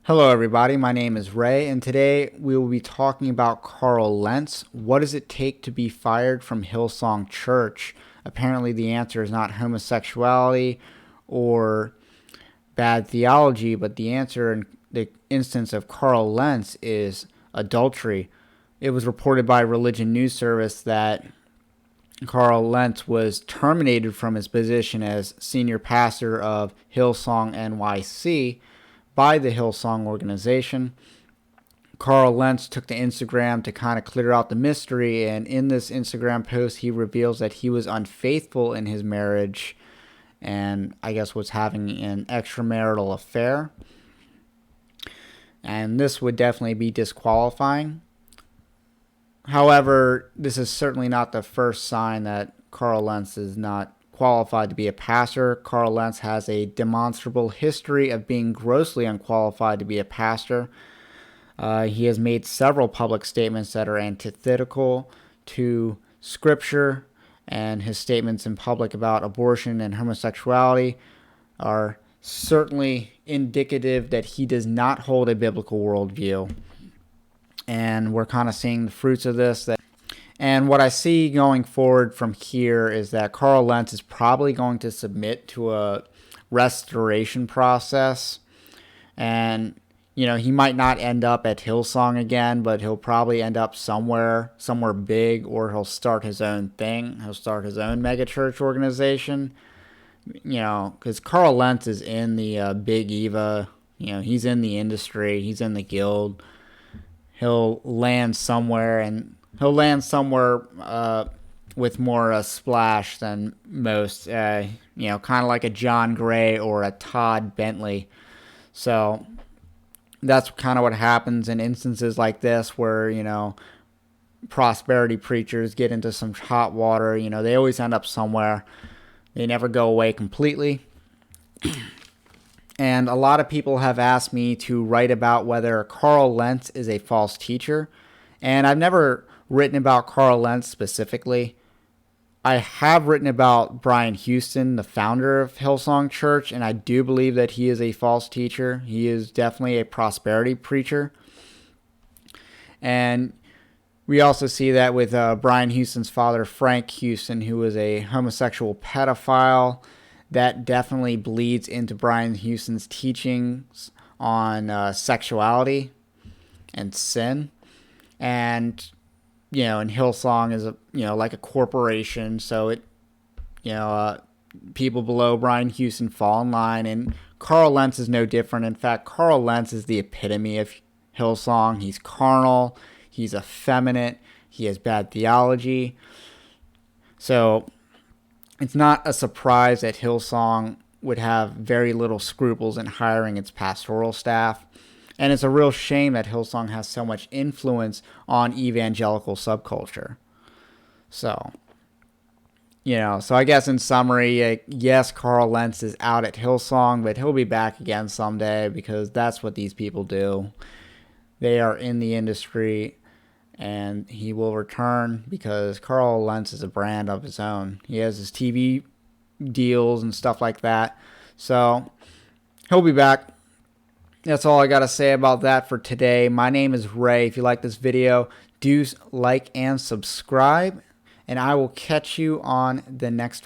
Hello everybody, my name is Ray, and today we will be talking about Carl Lentz. What does it take to be fired from Hillsong Church? Apparently the answer is not homosexuality or bad theology, but the answer in the instance of Carl Lentz is adultery. It was reported by Religion News Service that Carl Lentz was terminated from his position as senior pastor of Hillsong NYC by the Hillsong organization. Carl Lentz took to Instagram to kind of clear out the mystery, and in this Instagram post he reveals that he was unfaithful in his marriage and I guess was having an extramarital affair. And this would definitely be disqualifying. However, this is certainly not the first sign that Carl Lentz is not qualified to be a pastor. Carl Lentz has a demonstrable history of being grossly unqualified to be a pastor. He has made several public statements that are antithetical to Scripture, and his statements in public about abortion and homosexuality are certainly indicative that he does not hold a biblical worldview. And we're kind of seeing the fruits of this. And what I see going forward from here is that Carl Lentz is probably going to submit to a restoration process. And, he might not end up at Hillsong again, but he'll probably end up somewhere big, or he'll start his own thing. He'll start his own megachurch organization. Because Carl Lentz is in the Big Eva. He's in the industry. He's in the guild. He'll land somewhere, and he'll land somewhere with more splash than most, kind of like a John Gray or a Todd Bentley. So that's kind of what happens in instances like this where, prosperity preachers get into some hot water. They always end up somewhere. They never go away completely. And a lot of people have asked me to write about whether Carl Lentz is a false teacher. And I've never written about Carl Lentz specifically. I have written about Brian Houston, the founder of Hillsong Church, and I do believe that he is a false teacher. He is definitely a prosperity preacher. And we also see that with Brian Houston's father, Frank Houston, who was a homosexual pedophile. That definitely bleeds into Brian Houston's teachings on sexuality and sin. And and Hillsong is like a corporation, so it people below Brian Houston fall in line, and Carl Lentz is no different. In fact, Carl Lentz is the epitome of Hillsong. He's carnal, he's effeminate, he has bad theology. So it's not a surprise that Hillsong would have very little scruples in hiring its pastoral staff. And it's a real shame that Hillsong has so much influence on evangelical subculture. So, so I guess in summary, yes, Carl Lentz is out at Hillsong, but he'll be back again someday because that's what these people do. They are in the industry, and he will return because Carl Lentz is a brand of his own. He has his TV deals and stuff like that. So, he'll be back. That's all I got to say about that for today. My name is Ray. If you like this video, do like and subscribe, and I will catch you on the next one.